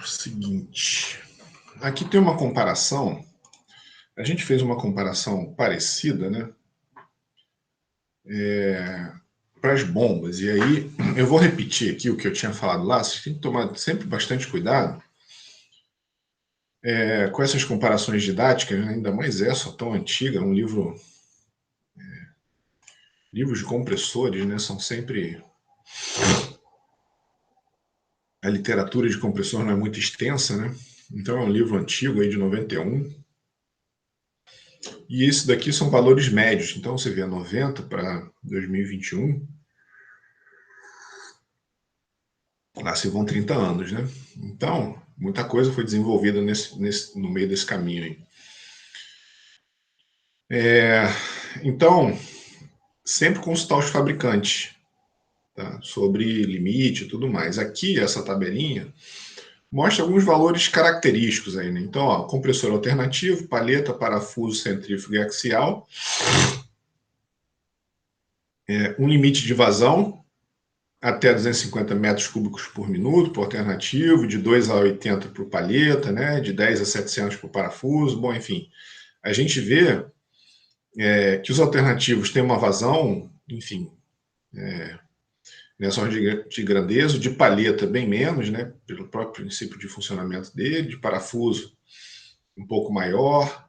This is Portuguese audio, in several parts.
Seguinte, aqui tem uma comparação. A gente fez uma comparação parecida, né? Para as bombas. E aí eu vou repetir aqui o que eu tinha falado lá. Vocês têm que tomar sempre bastante cuidado com essas comparações didáticas, né? Ainda mais essa tão antiga, um livro. Livros de compressores, né? São sempre. A literatura de compressor não é muito extensa, né? Então é um livro antigo aí de 91. E esse daqui são valores médios. Então você vê 90 para 2021. Lá se vão 30 anos, né? Então, muita coisa foi desenvolvida no meio desse caminho aí. Então, sempre consultar os fabricantes, tá? Sobre limite e tudo mais. Aqui, essa tabelinha mostra alguns valores característicos aí, né? Então, ó, compressor alternativo, palheta, parafuso, centrífugo e axial. Um limite de vazão até 250 metros cúbicos por minuto por alternativo, de 2 a 80 por palheta, né? De 10 a 700 por parafuso. Bom, enfim, a gente vê que os alternativos têm uma vazão, enfim, nessa ordem de grandeza, de palheta bem menos, né, pelo próprio princípio de funcionamento dele, de parafuso um pouco maior.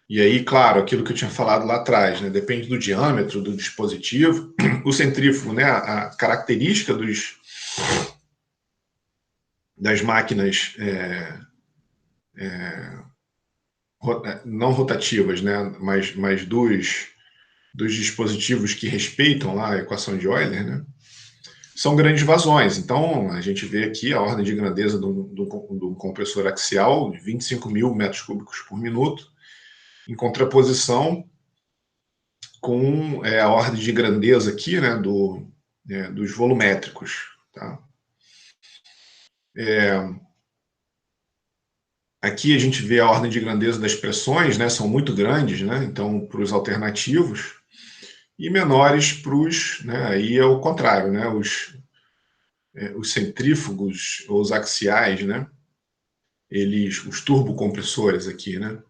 E aí, claro, aquilo que eu tinha falado lá atrás, né, depende do diâmetro do dispositivo. O centrífugo, né, a característica das máquinas não rotativas, né, mas dos dispositivos que respeitam lá a equação de Euler, né, são grandes vazões. Então, a gente vê aqui a ordem de grandeza do compressor axial, de 25 mil metros cúbicos por minuto, em contraposição com a ordem de grandeza aqui, né, dos volumétricos. Tá? Aqui a gente vê a ordem de grandeza das pressões, né, são muito grandes, né, então, para os alternativos, e menores para os, né, aí é o contrário, né, os centrífugos, ou os axiais, né, os turbocompressores aqui, né,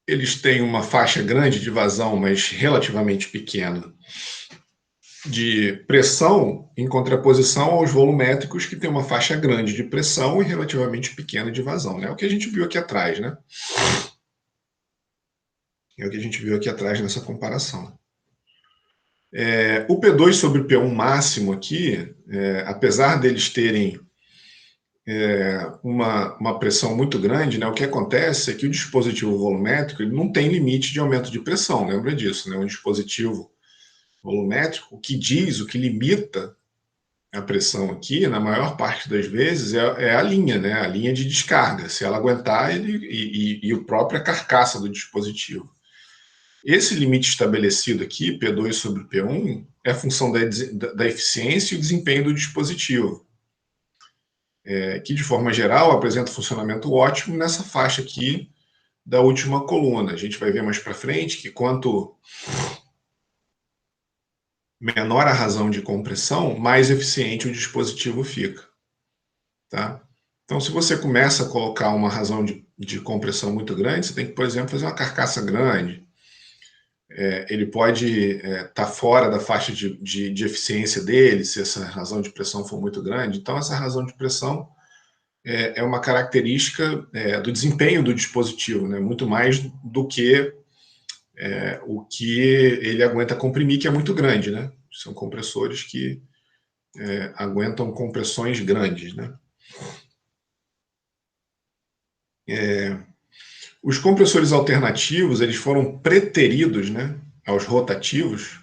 eles têm uma faixa grande de vazão, mas relativamente pequena de pressão, em contraposição aos volumétricos, que têm uma faixa grande de pressão e relativamente pequena de vazão. É o que a gente viu aqui atrás, né? É o que a gente viu aqui atrás nessa comparação. O P2 sobre o P1 máximo aqui, apesar deles terem uma pressão muito grande, né, o que acontece é que o dispositivo volumétrico ele não tem limite de aumento de pressão, lembra disso, né? Um dispositivo volumétrico, o que diz, o que limita a pressão aqui, na maior parte das vezes, é a linha, né? A linha de descarga. Se ela aguentar, e a própria carcaça do dispositivo. Esse limite estabelecido aqui, P2 sobre P1, é a função da eficiência e o desempenho do dispositivo, que, de forma geral, apresenta funcionamento ótimo nessa faixa aqui da última coluna. A gente vai ver mais para frente que quanto menor a razão de compressão, mais eficiente o dispositivo fica. Tá? Então, se você começa a colocar uma razão de compressão muito grande, você tem que, por exemplo, fazer uma carcaça grande. Ele pode estar fora da faixa de eficiência dele, se essa razão de pressão for muito grande. Então, essa razão de pressão é uma característica do desempenho do dispositivo, né? Muito mais do que o que ele aguenta comprimir, que é muito grande, né? São compressores que aguentam compressões grandes, né? Os compressores alternativos eles foram preteridos, né, aos rotativos,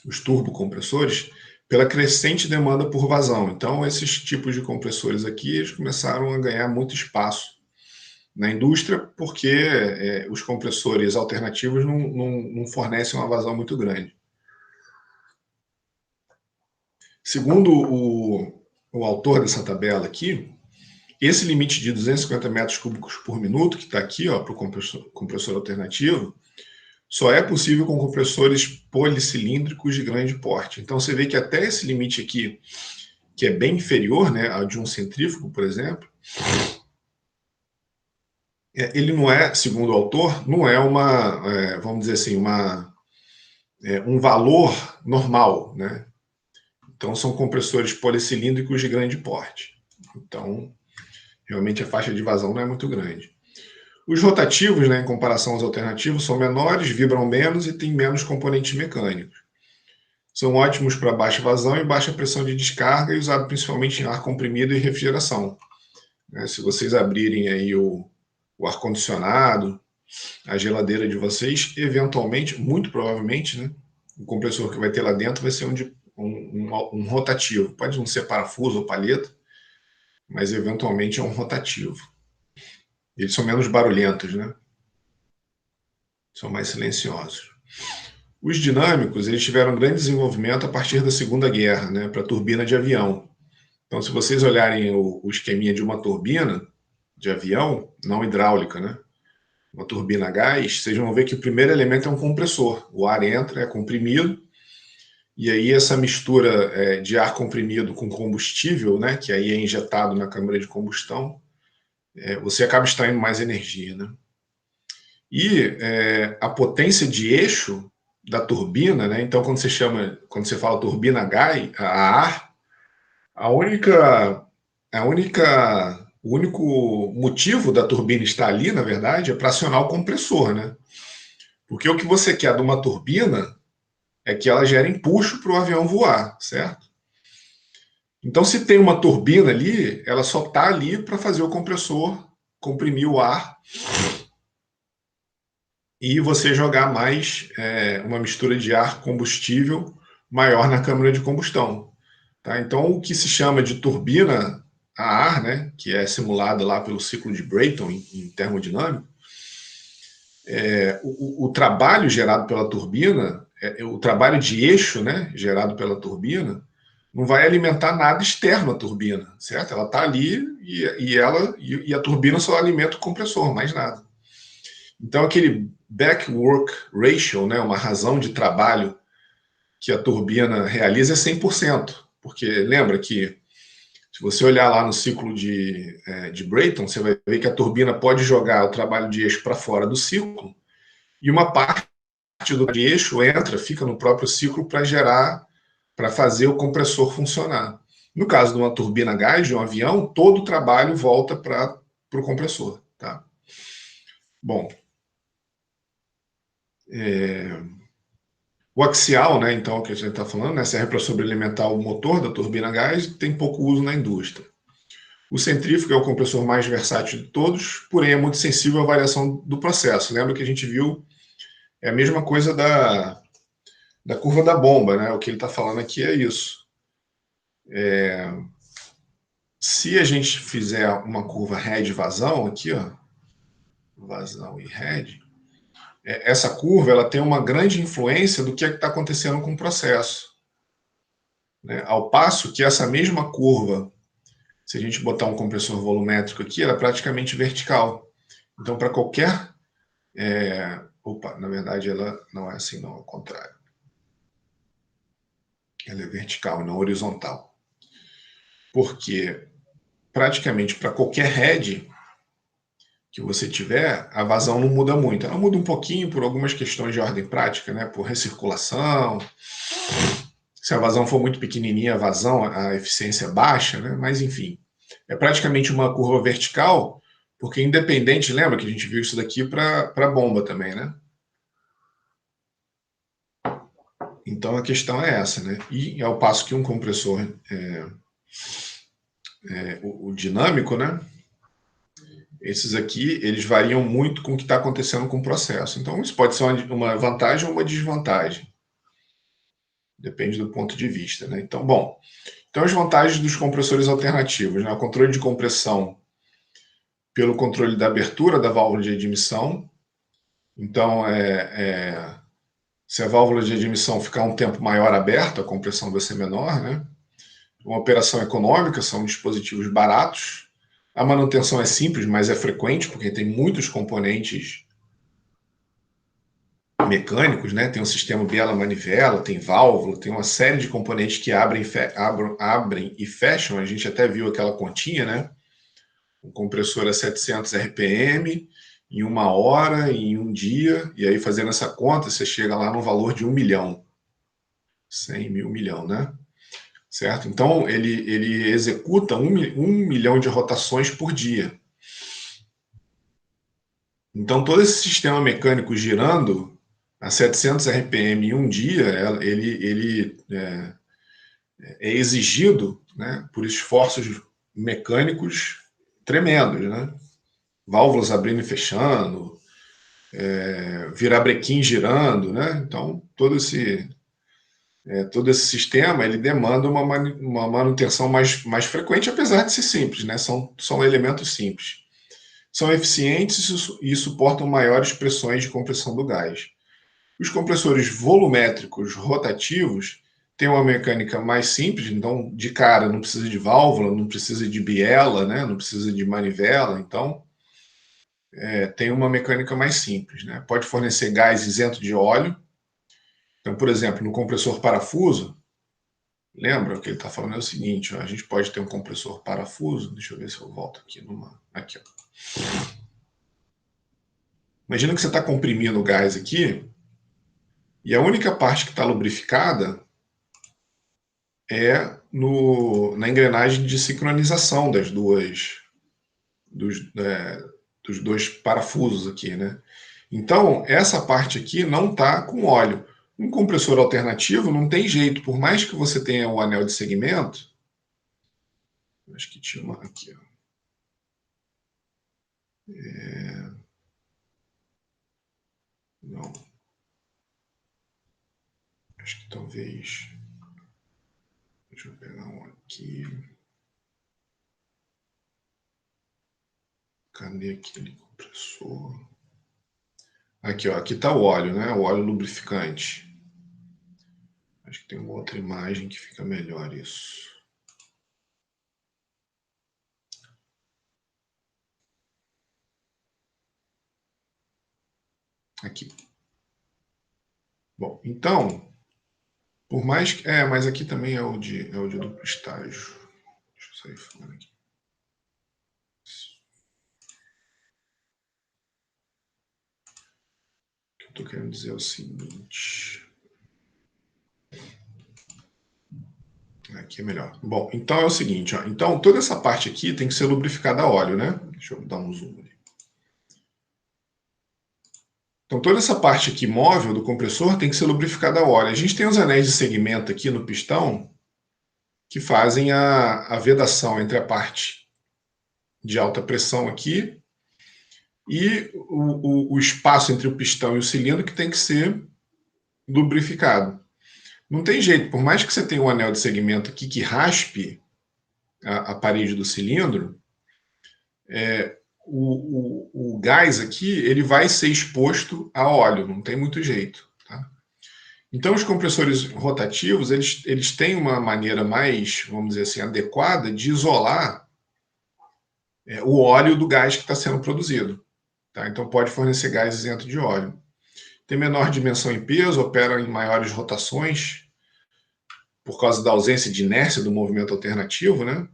os turbocompressores, pela crescente demanda por vazão. Então, esses tipos de compressores aqui eles começaram a ganhar muito espaço na indústria, porque os compressores alternativos não fornecem uma vazão muito grande. Segundo o autor dessa tabela aqui, esse limite de 250 metros cúbicos por minuto, que está aqui para o compressor alternativo, só é possível com compressores policilíndricos de grande porte. Então você vê que até esse limite aqui, que é bem inferior, né, ao de um centrífugo, por exemplo, ele não é, segundo o autor, não é vamos dizer assim, um valor normal, né? Então são compressores policilíndricos de grande porte. Então, realmente a faixa de vazão não é muito grande. Os rotativos, né, em comparação aos alternativos, são menores, vibram menos e têm menos componentes mecânicos. São ótimos para baixa vazão e baixa pressão de descarga e usados principalmente em ar comprimido e refrigeração. Se vocês abrirem aí o ar-condicionado, a geladeira de vocês, eventualmente, muito provavelmente, né, o compressor que vai ter lá dentro vai ser um rotativo. Pode não ser parafuso ou palheta, mas eventualmente é um rotativo. Eles são menos barulhentos, né? São mais silenciosos. Os dinâmicos, eles tiveram grande desenvolvimento a partir da Segunda Guerra, né, para turbina de avião. Então, se vocês olharem o esqueminha de uma turbina de avião, não hidráulica, né, uma turbina a gás, vocês vão ver que o primeiro elemento é um compressor. O ar entra, é comprimido, e aí essa mistura de ar comprimido com combustível, né, que aí é injetado na câmara de combustão, você acaba extraindo mais energia, né? E a potência de eixo da turbina, né? Então quando você fala turbina a ar, o único motivo da turbina estar ali, na verdade, é para acionar o compressor, né? Porque o que você quer de uma turbina é que ela gere empuxo para o avião voar, certo? Então, se tem uma turbina ali, ela só está ali para fazer o compressor comprimir o ar e você jogar mais uma mistura de ar combustível maior na câmara de combustão. Tá? Então, o que se chama de turbina a ar, né, que é simulada lá pelo ciclo de Brayton em termodinâmica, o trabalho gerado pela turbina, o trabalho de eixo, né, gerado pela turbina, não vai alimentar nada externo à turbina, certo? Ela está ali e a turbina só alimenta o compressor, mais nada. Então, aquele back work ratio, né, uma razão de trabalho que a turbina realiza é 100%, porque lembra que se você olhar lá no ciclo de Brayton, você vai ver que a turbina pode jogar o trabalho de eixo para fora do ciclo e uma parte do eixo fica no próprio ciclo para fazer o compressor funcionar. No caso de uma turbina a gás de um avião, todo o trabalho volta para o compressor. Tá? Bom, o axial, né, então, que a gente está falando, né, serve para sobrealimentar o motor da turbina a gás e tem pouco uso na indústria. O centrífugo é o compressor mais versátil de todos, porém é muito sensível à variação do processo. Lembra que a gente viu, é a mesma coisa da curva da bomba, né? O que ele está falando aqui é isso. Se a gente fizer uma curva head-vazão aqui, ó, vazão e head, essa curva ela tem uma grande influência do que é está acontecendo com o processo. Né? Ao passo que essa mesma curva, se a gente botar um compressor volumétrico aqui, ela é praticamente vertical. Então, para qualquer... na verdade, ela não é assim, não, ao contrário. Ela é vertical, não horizontal. Porque, praticamente, para qualquer head que você tiver, a vazão não muda muito. Ela muda um pouquinho por algumas questões de ordem prática, né? Por recirculação. Se a vazão for muito pequenininha, a eficiência é baixa, né? Mas, enfim, é praticamente uma curva vertical, porque independente, lembra que a gente viu isso daqui para bomba também, né? Então a questão é essa, né? E ao passo que um compressor, o dinâmico, né? Esses aqui, eles variam muito com o que está acontecendo com o processo. Então isso pode ser uma vantagem ou uma desvantagem. Depende do ponto de vista, né? Então, bom. Então as vantagens dos compressores alternativos, né? O controle de compressão pelo controle da abertura da válvula de admissão. Então, se a válvula de admissão ficar um tempo maior aberta, a compressão vai ser menor, né? Uma operação econômica, são dispositivos baratos. A manutenção é simples, mas é frequente, porque tem muitos componentes mecânicos, né? Tem um sistema biela-manivela, tem válvula, tem uma série de componentes que abrem e fecham. A gente até viu aquela continha, né? Um compressor a 700 RPM em 1 hora, em um dia, e aí fazendo essa conta, você chega lá no valor de 1 milhão. 100 mil, 1 milhão, né? Certo? Então, ele executa 1 milhão de rotações por dia. Então, todo esse sistema mecânico girando a 700 RPM em um dia, ele é exigido, né, por esforços mecânicos tremendos, né? Válvulas abrindo e fechando, virabrequim girando, né? Então, todo esse sistema ele demanda uma manutenção mais frequente, apesar de ser simples, né? São elementos simples. São eficientes e suportam maiores pressões de compressão do gás. Os compressores volumétricos rotativos têm uma mecânica mais simples, então, de cara, não precisa de válvula, não precisa de biela, né? Não precisa de manivela, então tem uma mecânica mais simples, né? Pode fornecer gás isento de óleo. Então, por exemplo, no compressor parafuso, lembra o que ele está falando é o seguinte, ó, a gente pode ter um compressor parafuso, deixa eu ver se eu volto aqui aqui, ó. Imagina que você está comprimindo o gás aqui e a única parte que está lubrificada é na engrenagem de sincronização dos dois parafusos aqui, né? Então, essa parte aqui não está com óleo. Um compressor alternativo não tem jeito, por mais que você tenha o anel de segmento, acho que tinha uma aqui, ó. Não, acho que talvez, deixa eu pegar um aqui. Cadê aquele compressor? Aqui, ó, aqui está o óleo, né? O óleo lubrificante. Acho que tem uma outra imagem que fica melhor isso. Aqui. Bom, então, por mais que... mas aqui também é o de duplo estágio. Deixa eu sair fora aqui. O que eu estou querendo dizer é o seguinte. Aqui é melhor. Bom, então é o seguinte, ó. Então toda essa parte aqui tem que ser lubrificada a óleo, né? Deixa eu dar um zoom ali. Então toda essa parte aqui móvel do compressor tem que ser lubrificada a óleo. A gente tem os anéis de segmento aqui no pistão que fazem a vedação entre a parte de alta pressão aqui e o espaço entre o pistão e o cilindro que tem que ser lubrificado. Não tem jeito, por mais que você tenha um anel de segmento aqui que raspe a parede do cilindro, o gás aqui ele vai ser exposto a óleo, não tem muito jeito. Tá? Então, os compressores rotativos eles têm uma maneira mais, vamos dizer assim, adequada de isolar o óleo do gás que está sendo produzido. Tá? Então, pode fornecer gás isento de óleo. Tem menor dimensão e peso, opera em maiores rotações, por causa da ausência de inércia do movimento alternativo, né?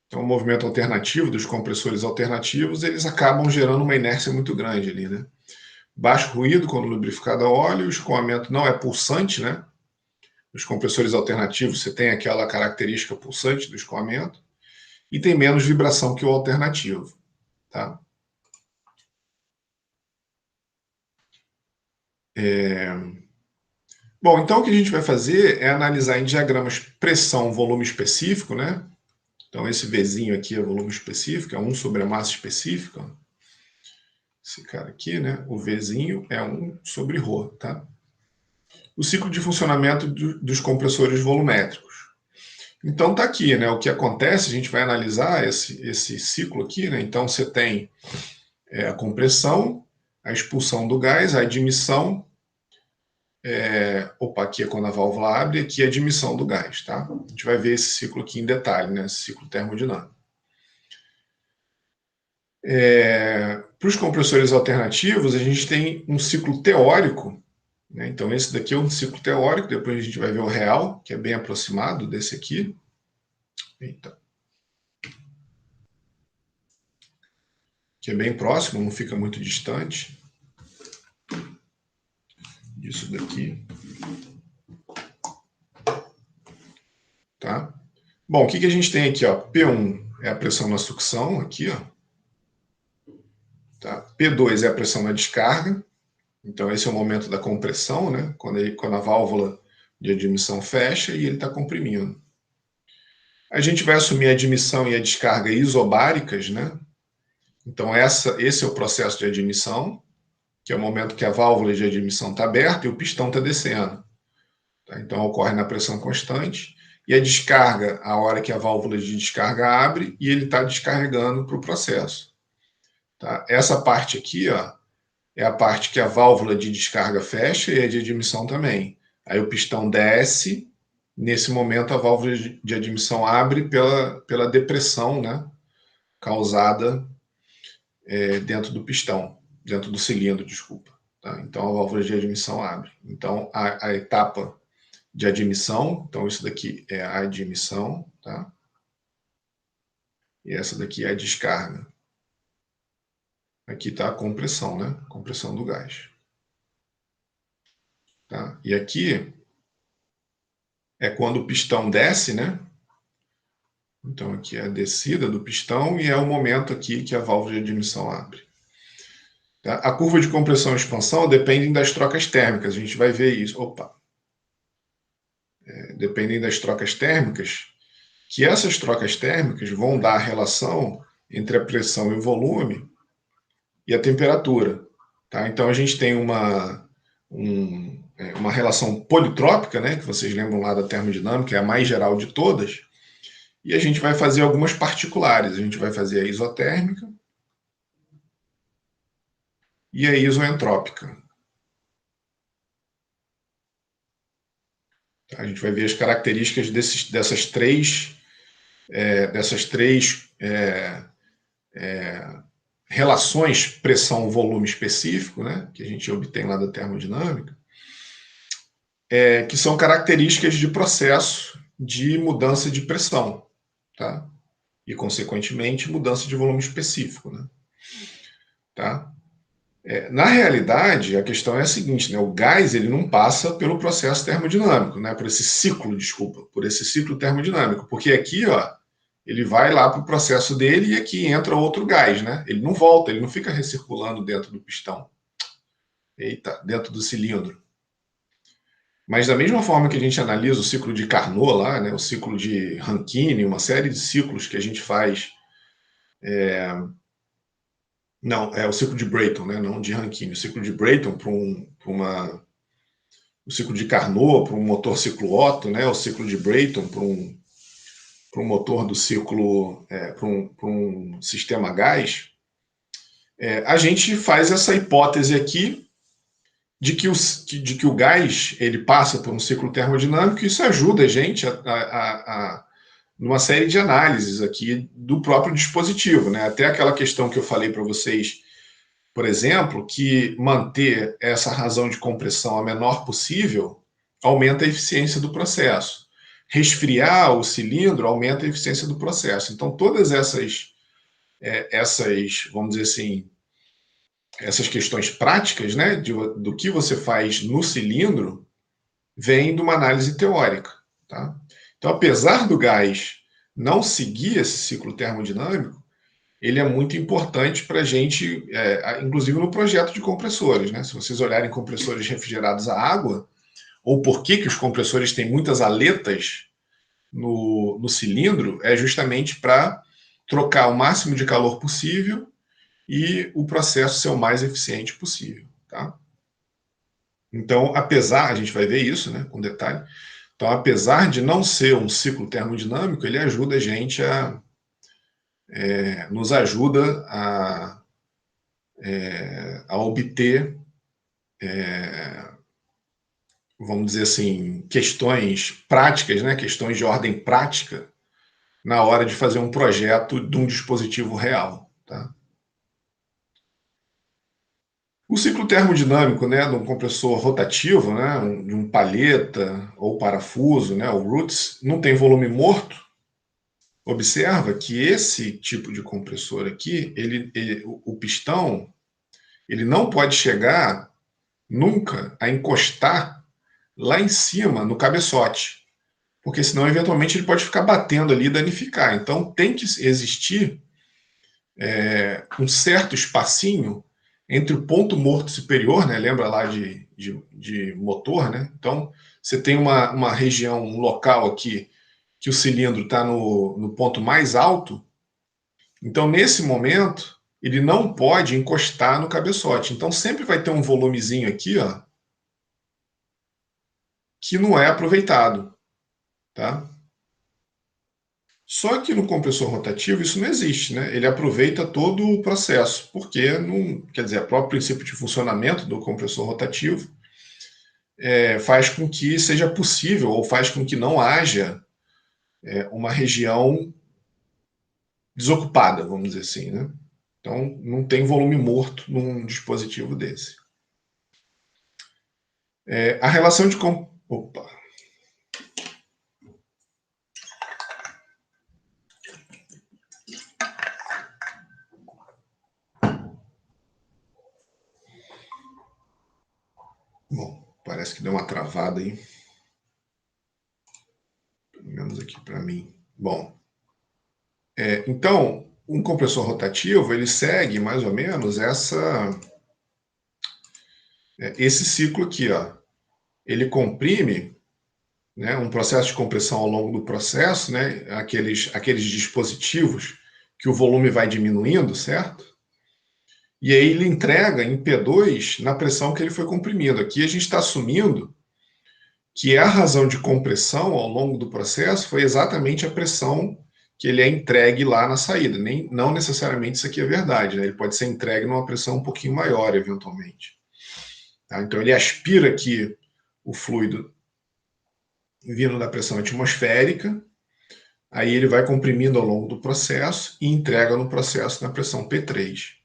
Então, o movimento alternativo dos compressores alternativos, eles acabam gerando uma inércia muito grande ali, né? Baixo ruído quando lubrificado a óleo, o escoamento não é pulsante, né? Nos compressores alternativos você tem aquela característica pulsante do escoamento e tem menos vibração que o alternativo, tá? Bom, então o que a gente vai fazer é analisar em diagramas pressão, volume específico, né? Então esse Vzinho aqui é volume específico, é 1 sobre a massa específica. Esse cara aqui, né? O Vzinho é 1 sobre ρ, tá? O ciclo de funcionamento dos compressores volumétricos. Então tá aqui, né? O que acontece, a gente vai analisar esse ciclo aqui, né? Então você tem a compressão, a expulsão do gás, a admissão. Aqui é quando a válvula abre, aqui é a admissão do gás, tá? A gente vai ver esse ciclo aqui em detalhe, né? Esse ciclo termodinâmico. Para os compressores alternativos, a gente tem um ciclo teórico, né? Então, esse daqui é um ciclo teórico, depois a gente vai ver o real, que é bem aproximado desse aqui. Eita. Que é bem próximo, não fica muito distante disso daqui. Tá? Bom, o que a gente tem aqui? Ó? P1 é a pressão na sucção, aqui, ó. Tá? P2 é a pressão na descarga. Então, esse é o momento da compressão, né? Quando a válvula de admissão fecha e ele está comprimindo. A gente vai assumir a admissão e a descarga isobáricas, né? Então, esse é o processo de admissão, que é o momento que a válvula de admissão está aberta e o pistão está descendo. Tá? Então, ocorre na pressão constante. E a descarga, a hora que a válvula de descarga abre e ele está descarregando para o processo. Tá? Essa parte aqui, ó, é a parte que a válvula de descarga fecha e a de admissão também. Aí o pistão desce, nesse momento a válvula de admissão abre pela depressão, né, causada dentro do pistão, dentro do cilindro, desculpa. Tá? Então a válvula de admissão abre. Então a etapa de admissão, então isso daqui é a admissão, tá? E essa daqui é a descarga. Aqui está a compressão, né? Compressão do gás. Tá? E aqui é quando o pistão desce, né? Então aqui é a descida do pistão e é o momento aqui que a válvula de admissão abre. Tá? A curva de compressão e expansão dependem das trocas térmicas, a gente vai ver isso. Opa! Dependem das trocas térmicas, que essas trocas térmicas vão dar a relação entre a pressão e o volume e a temperatura. Tá? Então a gente tem uma relação politrópica, né, que vocês lembram lá da termodinâmica, é a mais geral de todas, e a gente vai fazer algumas particulares. A gente vai fazer a isotérmica e a isoentrópica. A gente vai ver as características dessas três relações pressão-volume específico, né, que a gente obtém lá da termodinâmica, que são características de processo de mudança de pressão, tá? E, consequentemente, mudança de volume específico, né? Tá? Na realidade, a questão é a seguinte, né? O gás ele não passa pelo processo termodinâmico, né? Por esse ciclo termodinâmico, porque aqui, ó, ele vai lá para o processo dele e aqui entra outro gás, né? Ele não volta, ele não fica recirculando dentro do pistão. Eita, dentro do cilindro. Mas da mesma forma que a gente analisa o ciclo de Carnot lá, né, o ciclo de Rankine, uma série de ciclos que a gente faz. Não, é o ciclo de Brayton, né, não de Rankine. O ciclo de Brayton o ciclo de Carnot para um motor ciclo Otto, né, o ciclo de Brayton para um motor do ciclo, para um sistema gás. A gente faz essa hipótese aqui de que o gás ele passa por um ciclo termodinâmico, e isso ajuda a gente numa série de análises aqui do próprio dispositivo, né? Até aquela questão que eu falei para vocês, por exemplo, que manter essa razão de compressão a menor possível aumenta a eficiência do processo. Resfriar o cilindro aumenta a eficiência do processo. Então, todas essas vamos dizer assim, essas questões práticas, né, do que você faz no cilindro, vem de uma análise teórica. Tá? Então, apesar do gás não seguir esse ciclo termodinâmico, ele é muito importante para a gente, inclusive no projeto de compressores. Né? Se vocês olharem compressores refrigerados a água, ou por que os compressores têm muitas aletas no cilindro, é justamente para trocar o máximo de calor possível e o processo ser o mais eficiente possível. Tá? Então, a gente vai ver isso, né, com detalhe. Então, apesar de não ser um ciclo termodinâmico, ele ajuda a gente nos ajuda a obter, vamos dizer assim, questões práticas, né, questões de ordem prática, na hora de fazer um projeto de um dispositivo real. Tá? O ciclo termodinâmico, né, de um compressor rotativo, né, de um palheta ou parafuso, né, o Roots, não tem volume morto. Observa que esse tipo de compressor aqui, o pistão, ele não pode chegar nunca a encostar lá em cima no cabeçote, porque senão eventualmente ele pode ficar batendo ali e danificar. Então tem que existir um certo espacinho entre o ponto morto superior, né? Lembra lá de motor, né? Então você tem uma região, um local aqui que o cilindro está no ponto mais alto. Então nesse momento ele não pode encostar no cabeçote. Então sempre vai ter um volumezinho aqui, ó, que não é aproveitado, tá? Só que no compressor rotativo isso não existe, né? Ele aproveita todo o processo, porque não, quer dizer, o próprio princípio de funcionamento do compressor rotativo faz com que seja possível ou faz com que não haja uma região desocupada, vamos dizer assim, né? Então não tem volume morto num dispositivo desse. A relação de opa. Bom, parece que deu uma travada aí. Pelo menos aqui para mim. Bom, então, um compressor rotativo, ele segue mais ou menos esse ciclo aqui, ó. Ele comprime, né, um processo de compressão ao longo do processo, né, aqueles dispositivos que o volume vai diminuindo, certo? E aí ele entrega em P2 na pressão que ele foi comprimindo. Aqui a gente está assumindo que a razão de compressão ao longo do processo foi exatamente a pressão que ele é entregue lá na saída. Não necessariamente isso aqui é verdade, né? Ele pode ser entregue numa pressão um pouquinho maior, eventualmente. Tá? Então ele aspira aqui o fluido vindo da pressão atmosférica, aí ele vai comprimindo ao longo do processo e entrega no processo na pressão P3.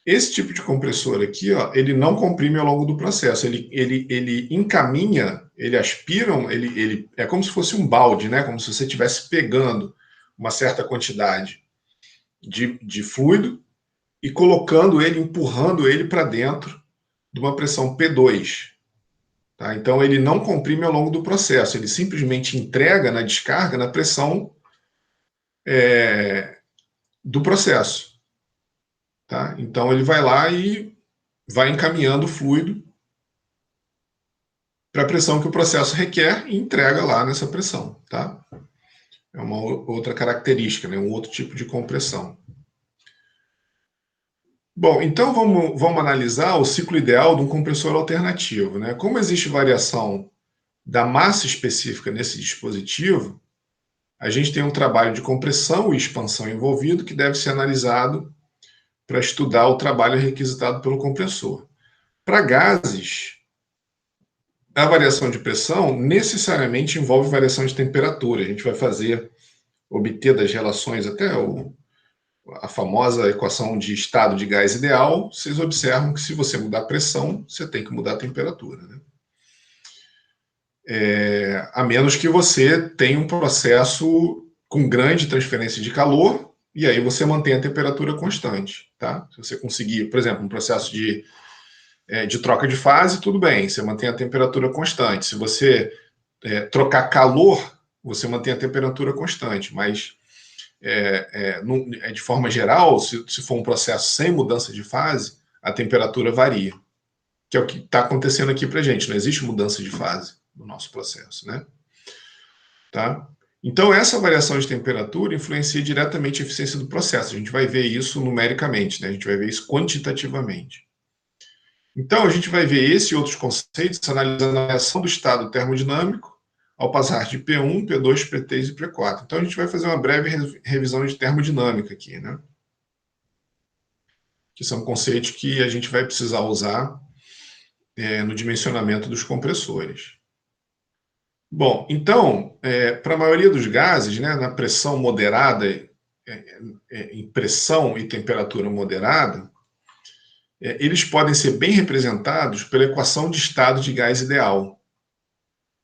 Esse tipo de compressor aqui, ó, ele não comprime ao longo do processo, ele encaminha, ele aspira, ele é como se fosse um balde, né? Como se você estivesse pegando uma certa quantidade de fluido e colocando ele, empurrando ele para dentro de uma pressão P2. Tá? Então ele não comprime ao longo do processo, ele simplesmente entrega na descarga na pressão do processo. Tá? Então ele vai lá e vai encaminhando o fluido para a pressão que o processo requer e entrega lá nessa pressão. Tá? É uma outra característica, né? Um outro tipo de compressão. Bom, então vamos analisar o ciclo ideal de um compressor alternativo. Né? Como existe variação da massa específica nesse dispositivo, a gente tem um trabalho de compressão e expansão envolvido que deve ser analisado para estudar o trabalho requisitado pelo compressor. Para gases, a variação de pressão necessariamente envolve variação de temperatura. A gente vai obter das relações até a famosa equação de estado de gás ideal. Vocês observam que se você mudar a pressão, você tem que mudar a temperatura. Né? A menos que você tenha um processo com grande transferência de calor, e aí você mantém a temperatura constante. Tá? Se você conseguir, por exemplo, um processo de troca de fase, tudo bem, você mantém a temperatura constante. Se você trocar calor, você mantém a temperatura constante, mas de forma geral, se for um processo sem mudança de fase, a temperatura varia, que é o que está acontecendo aqui para a gente, não existe mudança de fase no nosso processo, né? Tá? Então, essa variação de temperatura influencia diretamente a eficiência do processo. A gente vai ver isso numericamente, né? A gente vai ver isso quantitativamente. Então, a gente vai ver esse e outros conceitos analisando a reação do estado termodinâmico ao passar de P1, P2, P3 e P4. Então, a gente vai fazer uma breve revisão de termodinâmica aqui, né? Que são conceitos que a gente vai precisar usar no dimensionamento dos compressores. Bom, então, para a maioria dos gases, né, na pressão moderada, em pressão e temperatura moderada, eles podem ser bem representados pela equação de estado de gás ideal.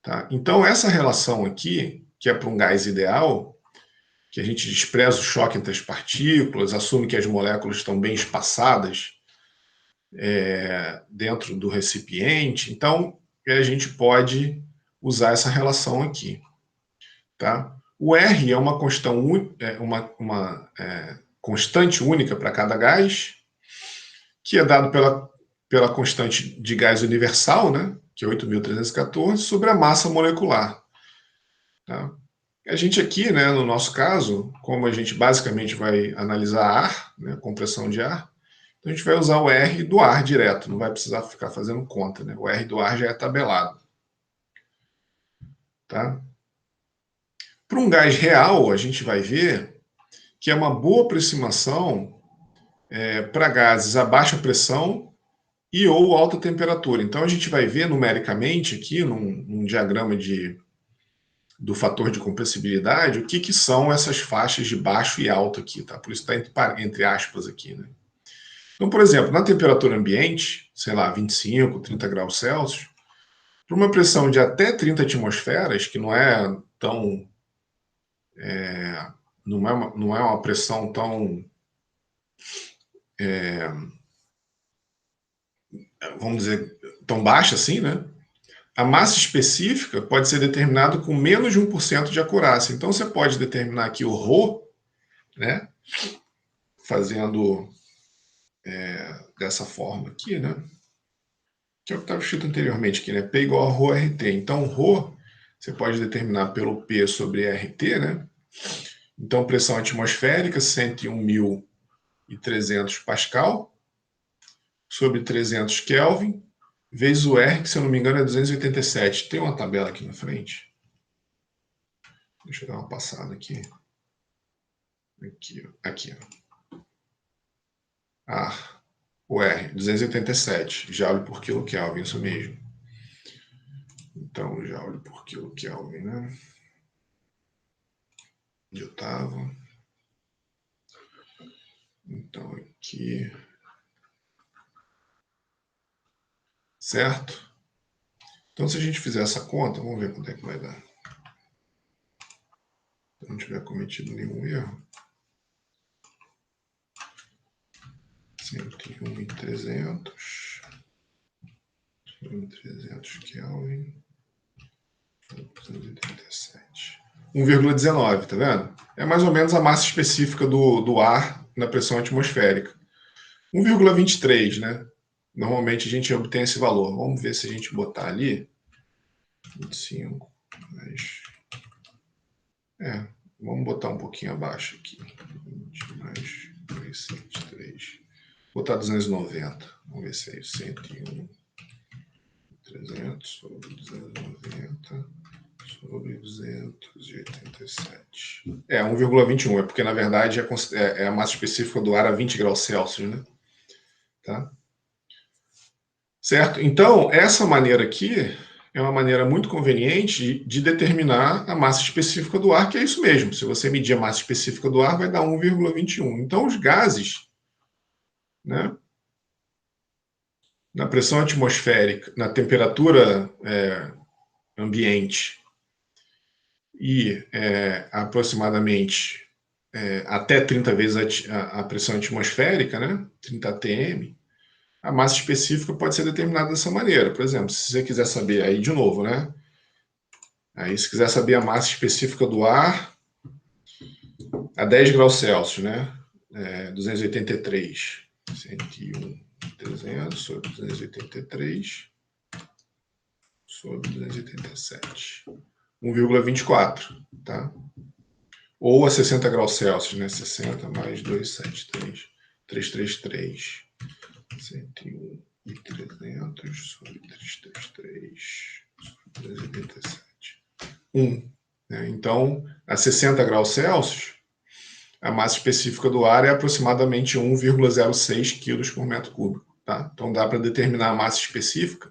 Tá? Então, essa relação aqui, que é para um gás ideal, que a gente despreza o choque entre as partículas, assume que as moléculas estão bem espaçadas dentro do recipiente, então a gente pode usar essa relação aqui. Tá? O R é uma constante única para cada gás, que é dado pela constante de gás universal, né, que é 8.314, sobre a massa molecular. Tá? A gente aqui, né, no nosso caso, como a gente basicamente vai analisar ar, né, compressão de ar, então a gente vai usar o R do ar direto, não vai precisar ficar fazendo conta. Né? O R do ar já é tabelado. Tá? Para um gás real, a gente vai ver que é uma boa aproximação para gases a baixa pressão e ou alta temperatura. Então a gente vai ver numericamente aqui, num diagrama do fator de compressibilidade, o que são essas faixas de baixo e alto aqui. Tá? Por isso está entre aspas aqui. Né? Então, por exemplo, na temperatura ambiente, sei lá, 25, 30 graus Celsius, para uma pressão de até 30 atmosferas, que não é tão... não é uma pressão tão... vamos dizer, tão baixa assim, né? A massa específica pode ser determinada com menos de 1% de acurácia. Então, você pode determinar aqui o ρ, né? Fazendo dessa forma aqui, né? Que é o que estava escrito anteriormente aqui, né? P igual a ρRT. Então, ρ você pode determinar pelo P sobre RT, né? Então, pressão atmosférica, 101.300 Pascal, sobre 300 Kelvin, vezes o R, que se eu não me engano é 287. Tem uma tabela aqui na frente? Deixa eu dar uma passada aqui. Aqui, ó. O R, 287 joule por quilo Kelvin, isso mesmo. Então, joule por quilo Kelvin, né? Onde eu estava? Então, aqui. Certo? Então, se a gente fizer essa conta, vamos ver quanto é que vai dar. Se eu não tiver cometido nenhum erro. 101.300 sobre 300 Kelvin. 287. 1,19, tá vendo? É mais ou menos a massa específica do ar na pressão atmosférica. 1,23, né? Normalmente a gente obtém esse valor. Vamos ver se a gente botar ali 25, mais... vamos botar um pouquinho abaixo aqui. 20 mais 303. Botar 290. Vamos ver se é isso. 101.300 sobre 290 sobre 287. 1,21. É porque, na verdade, é a massa específica do ar a 20 graus Celsius, né? Tá? Certo? Então, essa maneira aqui é uma maneira muito conveniente de determinar a massa específica do ar, que é isso mesmo. Se você medir a massa específica do ar, vai dar 1,21. Então, os gases, né, na pressão atmosférica, na temperatura ambiente e aproximadamente até 30 vezes a pressão atmosférica, né, 30 atm, a massa específica pode ser determinada dessa maneira. Por exemplo, se você quiser saber, aí de novo, né? Aí, se quiser saber a massa específica do ar a 10 graus Celsius, né? 283. 101.300 sobre 283 sobre 287. 1,24, tá? Ou a 60 graus Celsius, né? 60 mais 273. 333. 101.300 sobre 333 sobre 287. 1. Né? Então, a 60 graus Celsius, a massa específica do ar é aproximadamente 1,06 kg por metro cúbico. Tá? Então, dá para determinar a massa específica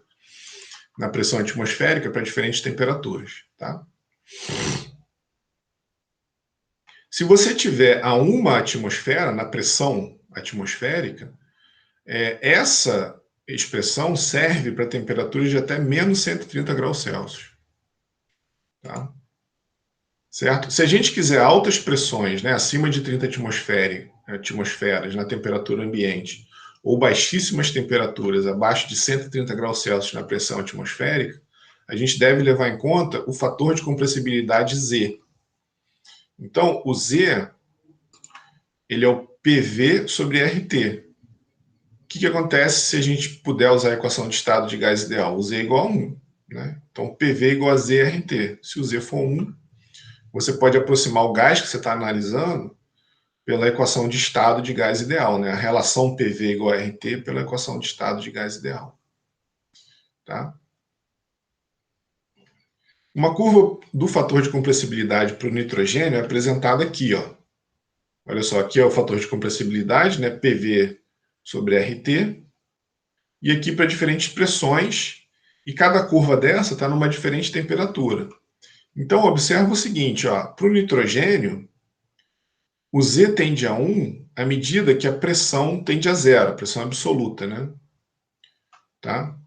na pressão atmosférica para diferentes temperaturas. Tá? Se você tiver a 1 atmosfera, na pressão atmosférica, Essa expressão serve para temperaturas de até menos 130 graus Celsius. Tá? Certo? Se a gente quiser altas pressões, né, acima de 30 atmosferas na temperatura ambiente, ou baixíssimas temperaturas abaixo de 130 graus Celsius na pressão atmosférica, a gente deve levar em conta o fator de compressibilidade Z. Então, o Z, ele é o PV sobre RT. O que acontece se a gente puder usar a equação de estado de gás ideal? O Z é igual a 1. Né? Então, PV igual a ZRT. Se o Z for 1, você pode aproximar o gás que você está analisando pela equação de estado de gás ideal, né? A relação PV igual a RT pela equação de estado de gás ideal. Tá? Uma curva do fator de compressibilidade para o nitrogênio é apresentada aqui. Ó. Olha só, aqui é o fator de compressibilidade, né? PV sobre RT. E aqui para diferentes pressões, e cada curva dessa está numa diferente temperatura. Então, observa o seguinte, para o nitrogênio, o Z tende a 1 à medida que a pressão tende a 0, a pressão absoluta, né? Tá?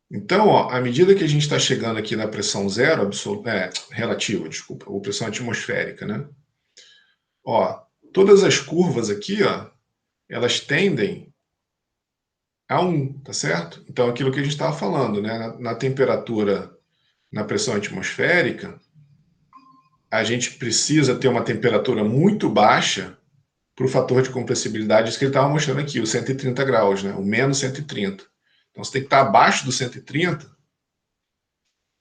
Então, à medida que a gente está chegando aqui na pressão zero, relativa, desculpa, ou pressão atmosférica, né? Todas as curvas aqui, elas tendem a 1, tá certo? Então, aquilo que a gente estava falando, né? Na temperatura, na pressão atmosférica, a gente precisa ter uma temperatura muito baixa para o fator de compressibilidade, isso que ele estava mostrando aqui, o 130 graus, né? O menos 130. Então, você tem que estar abaixo do 130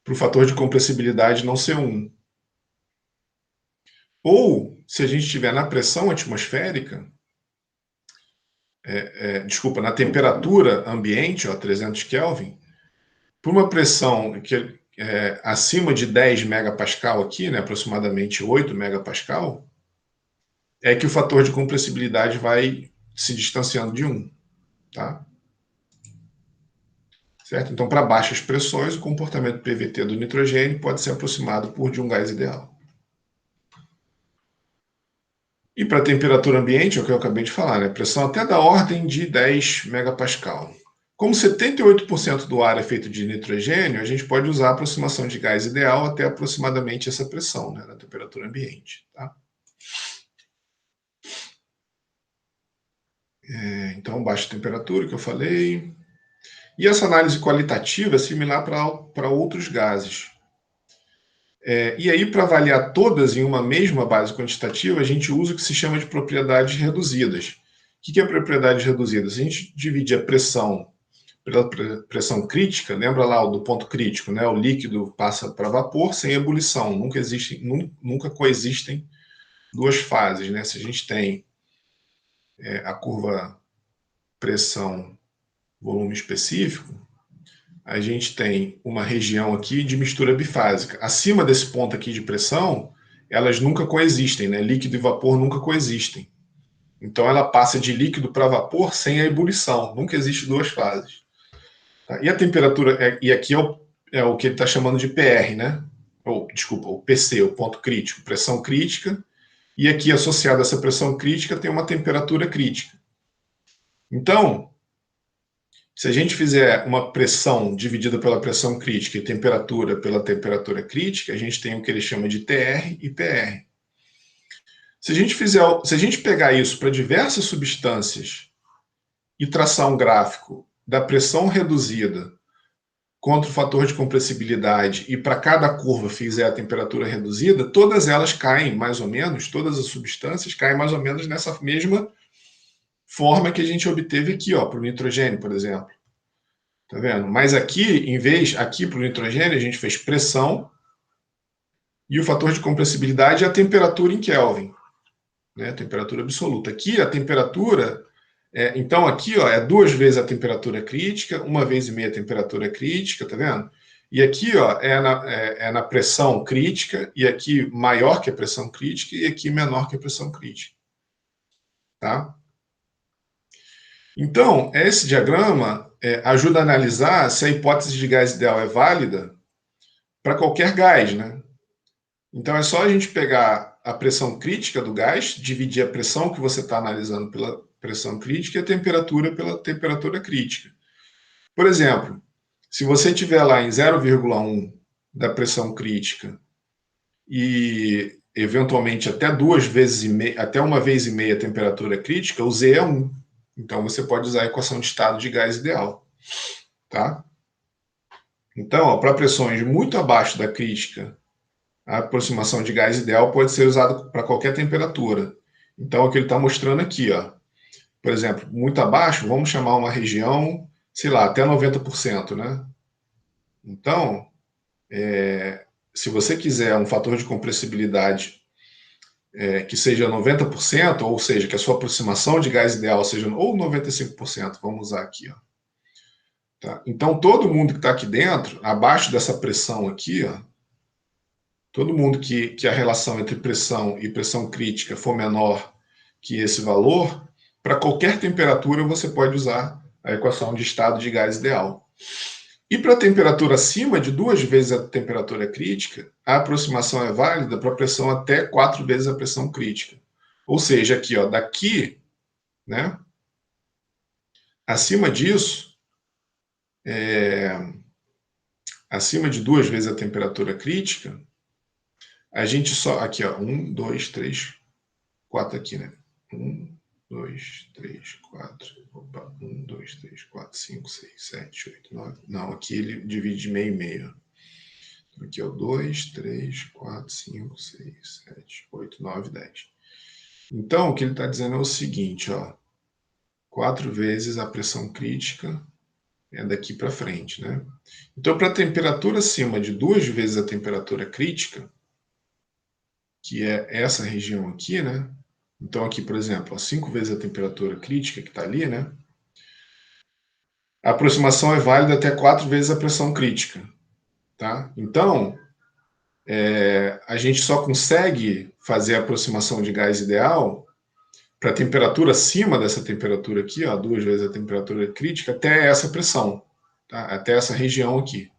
para o fator de compressibilidade não ser 1. Ou, se a gente estiver na pressão atmosférica, na temperatura ambiente, 300 Kelvin, por uma pressão que acima de 10 megapascal aqui, né, aproximadamente 8 megapascal, é que o fator de compressibilidade vai se distanciando de 1. Tá? Certo? Então, para baixas pressões, o comportamento PVT do nitrogênio pode ser aproximado por de um gás ideal. E para a temperatura ambiente, é o que eu acabei de falar, né? Pressão até da ordem de 10 megapascal. Como 78% do ar é feito de nitrogênio, a gente pode usar a aproximação de gás ideal até aproximadamente essa pressão, né, na temperatura ambiente. Tá? Então, baixa temperatura, que eu falei. E essa análise qualitativa é similar para outros gases. E aí, para avaliar todas em uma mesma base quantitativa, a gente usa o que se chama de propriedades reduzidas. O que é propriedades reduzidas? A gente divide a pressão pela pressão crítica, lembra lá do ponto crítico, né? O líquido passa para vapor sem ebulição, nunca coexistem duas fases, né? Se a gente tem a curva pressão-volume específico, a gente tem uma região aqui de mistura bifásica. Acima desse ponto aqui de pressão, elas nunca coexistem, né? Líquido e vapor nunca coexistem. Então ela passa de líquido para vapor sem a ebulição, nunca existe duas fases. Tá? E a temperatura, e aqui é o que ele está chamando de PR, né? Desculpa, o PC, o ponto crítico, pressão crítica, e aqui associado a essa pressão crítica tem uma temperatura crítica. Então, se a gente fizer uma pressão dividida pela pressão crítica e temperatura pela temperatura crítica, a gente tem o que ele chama de TR e PR. Se a gente pegar isso para diversas substâncias e traçar um gráfico da pressão reduzida contra o fator de compressibilidade e para cada curva fizer a temperatura reduzida, todas elas caem mais ou menos, todas as substâncias caem mais ou menos nessa mesma forma que a gente obteve aqui, para o nitrogênio, por exemplo. Tá vendo? Mas aqui para o nitrogênio, a gente fez pressão e o fator de compressibilidade é a temperatura em Kelvin, né? Temperatura absoluta. Aqui a temperatura, então aqui é 2 vezes a temperatura crítica, 1 vez e meia a temperatura crítica, tá vendo? E aqui é na pressão crítica, e aqui maior que a pressão crítica, e aqui menor que a pressão crítica. Tá? Então, esse diagrama ajuda a analisar se a hipótese de gás ideal é válida para qualquer gás, né? Então, é só a gente pegar a pressão crítica do gás, dividir a pressão que você está analisando pressão crítica e a temperatura pela temperatura crítica. Por exemplo, se você tiver lá em 0,1 da pressão crítica e eventualmente até até uma vez e meia a temperatura crítica, o Z é 1. Então você pode usar a equação de estado de gás ideal, tá? Então, para pressões muito abaixo da crítica, a aproximação de gás ideal pode ser usada para qualquer temperatura. Então, o que ele está mostrando aqui, ó, por exemplo, muito abaixo, vamos chamar uma região, sei lá, até 90%, né? Então, se você quiser um fator de compressibilidade que seja 90%, ou seja, que a sua aproximação de gás ideal seja ou 95%, vamos usar aqui, ó. Tá? Então, todo mundo que está aqui dentro, abaixo dessa pressão aqui, ó, todo mundo que a relação entre pressão e pressão crítica for menor que esse valor, para qualquer temperatura você pode usar a equação de estado de gás ideal. E para a temperatura acima de 2 vezes a temperatura crítica, a aproximação é válida para pressão até 4 vezes a pressão crítica. Ou seja, aqui, ó, daqui, né, acima disso, acima de 2 vezes a temperatura crítica, a gente só, aqui, ó, 1, 2, 3, 4 aqui, né? 1, 2, 3, 4, opa, 1, 2, 3, 4, 5, 6, 7, 8, 9. Não, aqui ele divide de meio e meio. Aqui, ó, 2, 3, 4, 5, 6, 7, 8, 9, 10. Então, o que ele está dizendo é o seguinte, ó, 4 vezes a pressão crítica é daqui para frente, né? Então, para a temperatura acima de 2 vezes a temperatura crítica, que é essa região aqui, né? Então, aqui, por exemplo, 5 vezes a temperatura crítica que está ali, né? A aproximação é válida até 4 vezes a pressão crítica, tá? Então, a gente só consegue fazer a aproximação de gás ideal para a temperatura acima dessa temperatura aqui, ó, 2 vezes a temperatura crítica, até essa pressão, tá? Até essa região aqui.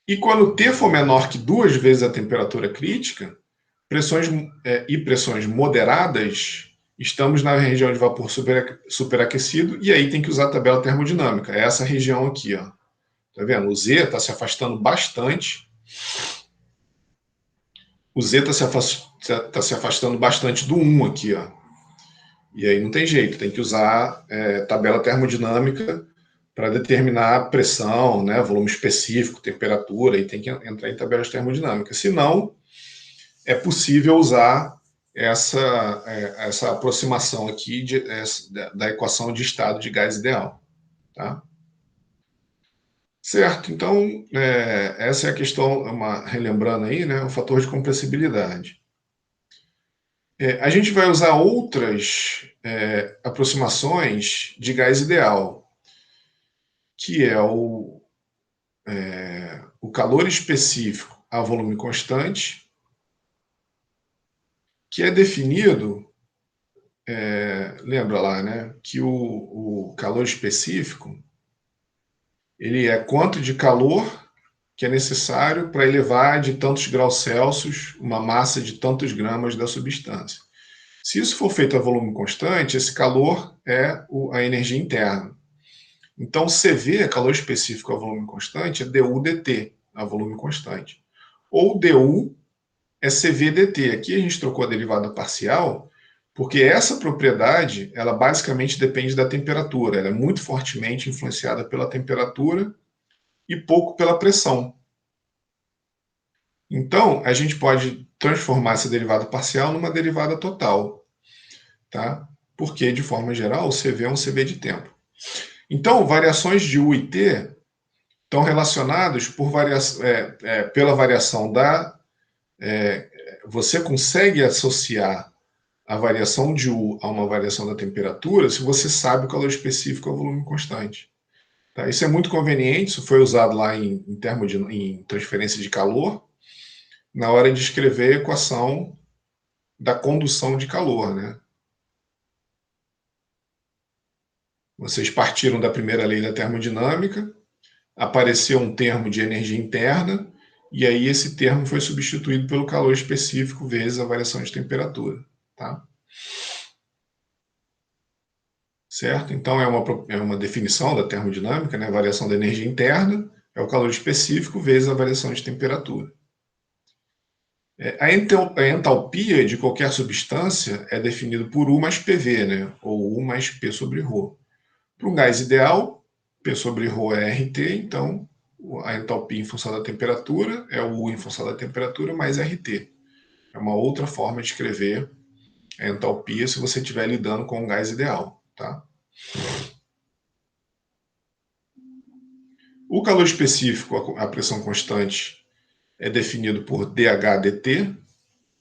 E quando T for menor que 2 vezes a temperatura crítica, pressões e pressões moderadas, estamos na região de vapor superaquecido, e aí tem que usar a tabela termodinâmica. É essa região aqui, ó. Tá vendo? O Z está se afastando bastante. O Z está se afastando bastante do 1 aqui, ó. E aí não tem jeito, tem que usar tabela termodinâmica para determinar pressão, né, volume específico, temperatura, e tem que entrar em tabelas termodinâmicas. Senão, é possível usar essa aproximação aqui da equação de estado de gás ideal. Tá? Certo, então, essa é a questão, relembrando aí, né, o fator de compressibilidade. A gente vai usar outras aproximações de gás ideal, que é o calor específico a volume constante, que é definido, lembra lá, né, que o calor específico ele é quanto de calor que é necessário para elevar de tantos graus Celsius uma massa de tantos gramas da substância. Se isso for feito a volume constante, esse calor é a energia interna. Então, CV, calor específico a volume constante, é dU dt, a volume constante. Ou dU é CV dt. Aqui a gente trocou a derivada parcial, porque essa propriedade, ela basicamente depende da temperatura. Ela é muito fortemente influenciada pela temperatura e pouco pela pressão. Então, a gente pode transformar essa derivada parcial numa derivada total, tá? Porque, de forma geral, o CV é um CV de tempo. Então, variações de U e T estão relacionadas pela variação da... você consegue associar a variação de U a uma variação da temperatura se você sabe o calor específico ao volume constante. Tá? Isso é muito conveniente, isso foi usado lá em transferência de calor, na hora de escrever a equação da condução de calor, né? Vocês partiram da primeira lei da termodinâmica, apareceu um termo de energia interna, e aí esse termo foi substituído pelo calor específico vezes a variação de temperatura. Tá? certo? Então, é uma definição da termodinâmica, né? A variação da energia interna é o calor específico vezes a variação de temperatura. A entalpia de qualquer substância é definida por U mais PV, né? Ou U mais P sobre ρ. Para um gás ideal, P sobre ρ é RT, então a entalpia em função da temperatura é o U em função da temperatura mais RT. É uma outra forma de escrever a entalpia se você estiver lidando com um gás ideal. Tá? O calor específico, a pressão constante, é definido por dH/dt,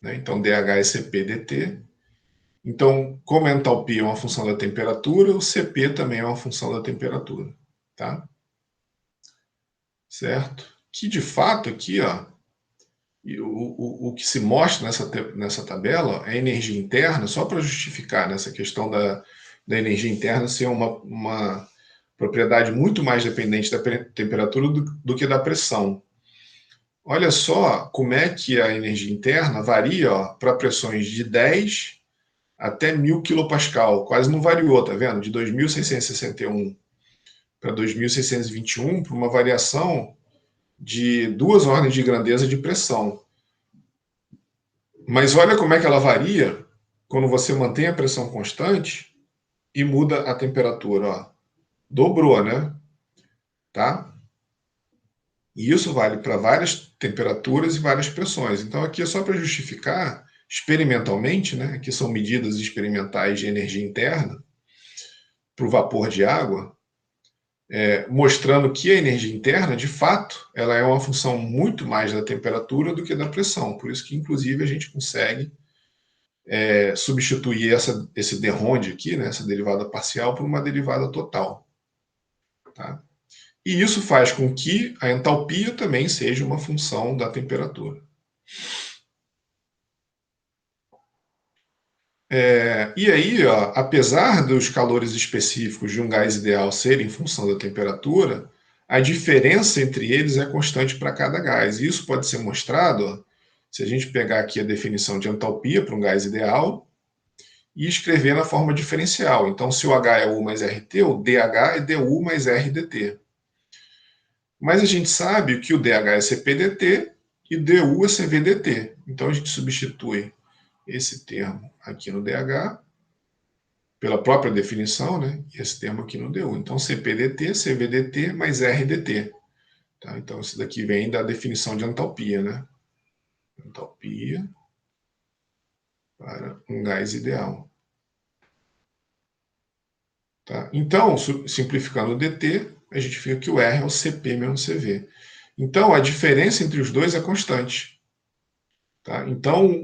né? Então dH é Cp/dt. Então, como a entalpia é uma função da temperatura, o Cp também é uma função da temperatura. Tá? Certo? Que de fato aqui, ó, o que se mostra nessa tabela é a energia interna, só para justificar nessa questão da energia interna ser uma propriedade muito mais dependente da temperatura do que da pressão. Olha só como é que a energia interna varia para pressões de 10 até 1000 kPa, quase não variou, tá vendo? De 2.661 para 2.621, para uma variação de 2 ordens de grandeza de pressão. Mas olha como é que ela varia quando você mantém a pressão constante e muda a temperatura. Ó. Dobrou, né? Tá? E isso vale para várias temperaturas e várias pressões. Então aqui é só para justificar experimentalmente, né? Aqui são medidas experimentais de energia interna para o vapor de água, mostrando que a energia interna, de fato, ela é uma função muito mais da temperatura do que da pressão. Por isso que, inclusive, a gente consegue substituir esse derronde aqui, né, essa derivada parcial, por uma derivada total. Tá? E isso faz com que a entalpia também seja uma função da temperatura. E aí, ó, apesar dos calores específicos de um gás ideal serem função da temperatura, a diferença entre eles é constante para cada gás. E isso pode ser mostrado, ó, se a gente pegar aqui a definição de entalpia para um gás ideal e escrever na forma diferencial. Então, se o H é U mais RT, o DH é DU mais RDT. Mas a gente sabe que o DH é CPDT e DU é CVDT. Então, a gente substitui esse termo aqui no DH pela própria definição, né? E esse termo aqui no DU. Então, CPDT, CVDT mais RDT. Tá? Então, isso daqui vem da definição de entalpia, né? Entalpia para um gás ideal. Tá? Então, simplificando o dt, a gente fica que o R é o Cp menos Cv. Então, a diferença entre os dois é constante. Tá? Então,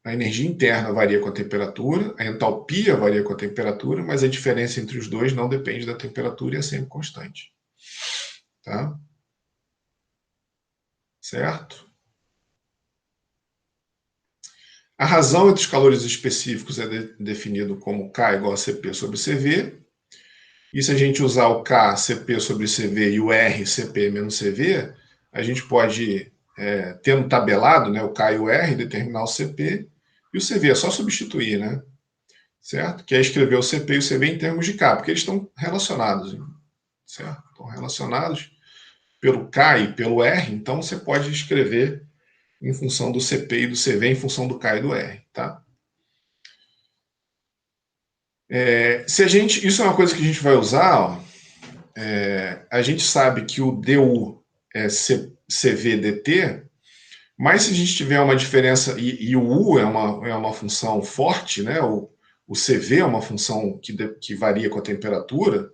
a energia interna varia com a temperatura, a entalpia varia com a temperatura, mas a diferença entre os dois não depende da temperatura e é sempre constante. Tá? Certo? A razão entre os calores específicos é definido como K igual a Cp sobre Cv. E se a gente usar o K, Cp sobre Cv e o R, Cp menos Cv, a gente pode, tendo tabelado, né, o K e o R, determinar o Cp, e o Cv é só substituir, né? Certo? Que é escrever o Cp e o Cv em termos de K, porque eles estão relacionados, certo? Estão relacionados pelo K e pelo R, então você pode escrever em função do Cp e do Cv em função do K e do R, tá? Isso é uma coisa que a gente vai usar, ó, a gente sabe que o du é CVDT, mas se a gente tiver uma diferença, e o U é uma função forte, né? O CV é uma função que varia com a temperatura,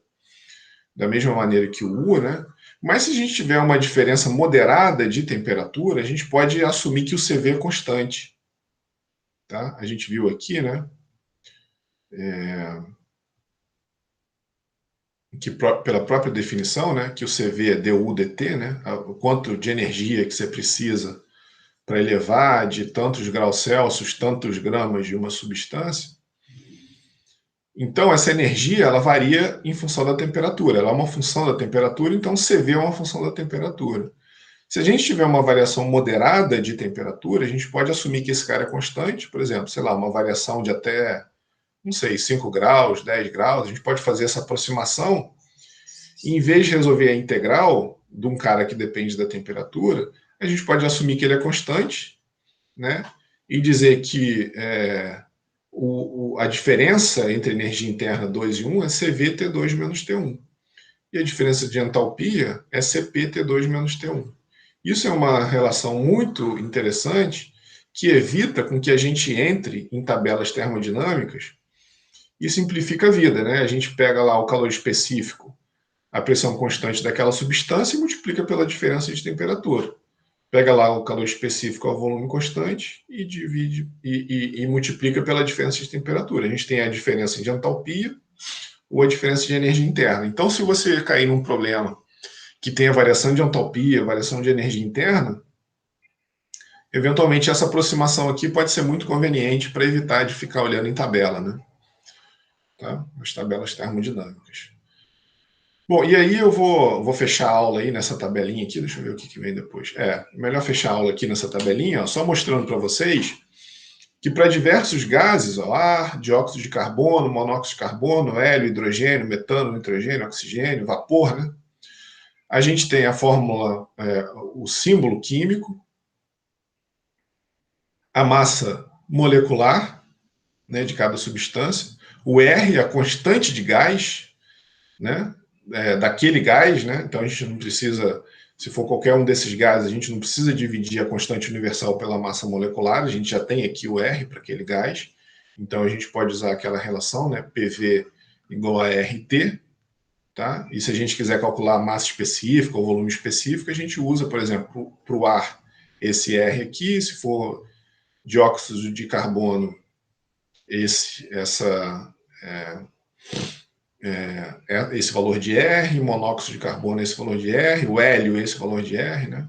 da mesma maneira que o U, né? Mas se a gente tiver uma diferença moderada de temperatura, a gente pode assumir que o CV é constante. Tá? A gente viu aqui, né? Que pela própria definição, né, que o CV é du/dt, né, o quanto de energia que você precisa para elevar de tantos graus Celsius, tantos gramas de uma substância. Então, essa energia ela varia em função da temperatura. Ela é uma função da temperatura, então CV é uma função da temperatura. Se a gente tiver uma variação moderada de temperatura, a gente pode assumir que esse cara é constante, por exemplo, sei lá, uma variação de até não sei, 5 graus, 10 graus, a gente pode fazer essa aproximação e, em vez de resolver a integral de um cara que depende da temperatura, a gente pode assumir que ele é constante, né? E dizer que a diferença entre energia interna 2 e 1 é CvT2 menos T1. E a diferença de entalpia é CpT2 menos T1. Isso é uma relação muito interessante que evita com que a gente entre em tabelas termodinâmicas e simplifica a vida, né? A gente pega lá o calor específico, a pressão constante daquela substância e multiplica pela diferença de temperatura. Pega lá o calor específico ao volume constante e divide e multiplica pela diferença de temperatura. A gente tem a diferença de entalpia ou a diferença de energia interna. Então, se você cair num problema que tenha variação de entalpia, variação de energia interna, eventualmente essa aproximação aqui pode ser muito conveniente para evitar de ficar olhando em tabela, né? Tá? As tabelas termodinâmicas. Bom, e aí eu vou fechar a aula aí nessa tabelinha aqui, deixa eu ver o que vem depois. Melhor fechar a aula aqui nessa tabelinha, ó, só mostrando para vocês que para diversos gases, ó, ar, dióxido de carbono, monóxido de carbono, hélio, hidrogênio, metano, nitrogênio, oxigênio, vapor, né? A gente tem a fórmula, o símbolo químico, a massa molecular, né, de cada substância, o R, a constante de gás, né, daquele gás, né? Então a gente não precisa, se for qualquer um desses gases, a gente não precisa dividir a constante universal pela massa molecular, a gente já tem aqui o R para aquele gás, então a gente pode usar aquela relação, né, PV igual a RT, tá? E se a gente quiser calcular a massa específica ou volume específico, a gente usa, por exemplo, para o ar esse R aqui, se for dióxido de carbono, esse valor de R, monóxido de carbono esse valor de R, o hélio esse valor de R, né?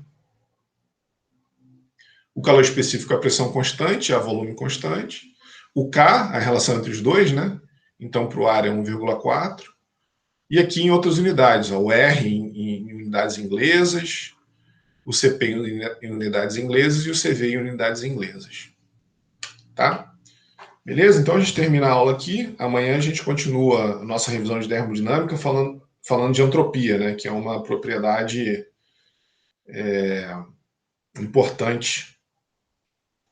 O calor específico é a pressão constante, a volume constante. O K, a relação entre os dois, né? Então, para o ar é 1,4. E aqui em outras unidades, ó, o R em unidades inglesas, o CP em unidades inglesas e o CV em unidades inglesas. Tá? Beleza? Então a gente termina a aula aqui. Amanhã a gente continua a nossa revisão de termodinâmica falando de entropia, né? Que é uma propriedade importante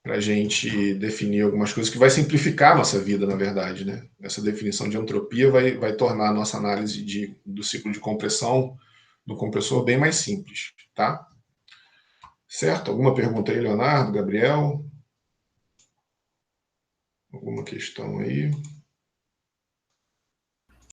para a gente definir algumas coisas que vai simplificar a nossa vida, na verdade, né? Essa definição de entropia vai tornar a nossa análise do ciclo de compressão do compressor bem mais simples, tá? Certo? Alguma pergunta aí, Leonardo, Gabriel? Alguma questão aí?